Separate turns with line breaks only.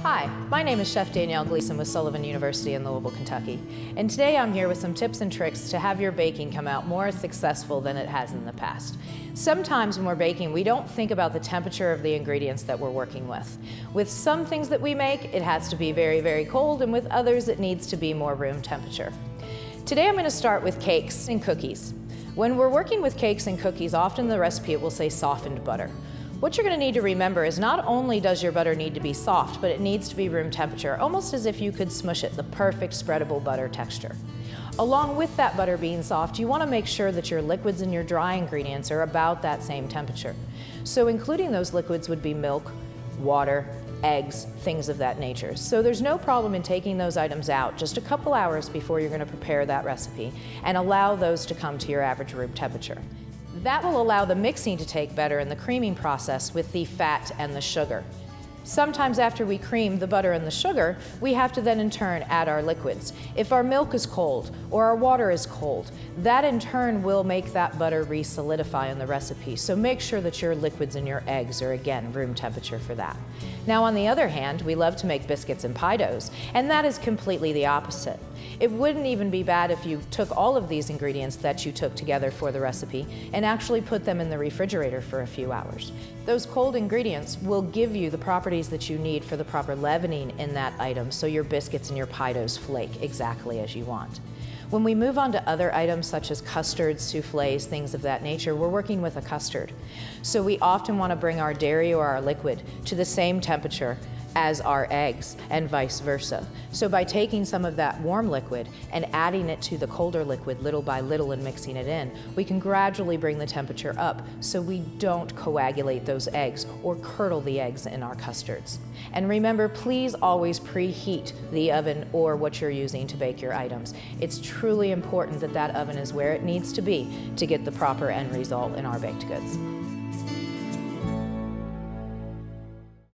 Hi, my name is Chef Danielle Gleason with Sullivan University in Louisville, Kentucky. And today I'm here with some tips and tricks to have your baking come out more successful than it has in the past. Sometimes when we're baking, we don't think about the temperature of the ingredients that we're working with. With some things that we make, it has to be very, very cold, and with others, it needs to be more room temperature. Today I'm going to start with cakes and cookies. When we're working with cakes and cookies, often the recipe will say softened butter. What you're going to need to remember is not only does your butter need to be soft, but it needs to be room temperature, almost as if you could smush it, the perfect spreadable butter texture. Along with that butter being soft, you want to make sure that your liquids and your dry ingredients are about that same temperature. So including those liquids would be milk, water, eggs, things of that nature. So there's no problem in taking those items out just a couple hours before you're going to prepare that recipe and allow those to come to your average room temperature. That will allow the mixing to take better in the creaming process with the fat and the sugar. Sometimes after we cream the butter and the sugar, we have to then in turn add our liquids. If our milk is cold or our water is cold, that in turn will make that butter re-solidify in the recipe. So make sure that your liquids and your eggs are again room temperature for that. Now on the other hand, we love to make biscuits and pie doughs, and that is completely the opposite. It wouldn't even be bad if you took all of these ingredients that you took together for the recipe and actually put them in the refrigerator for a few hours. Those cold ingredients will give you the properties that you need for the proper leavening in that item so your biscuits and your pie doughs flake exactly as you want. When we move on to other items such as custards, soufflés, things of that nature, we're working with a custard. So we often want to bring our dairy or our liquid to the same temperature as our eggs and vice versa. So by taking some of that warm liquid and adding it to the colder liquid little by little and mixing it in, we can gradually bring the temperature up so we don't coagulate those eggs or curdle the eggs in our custards. And remember, please always preheat the oven or what you're using to bake your items. It's truly important that that oven is where it needs to be to get the proper end result in our baked goods.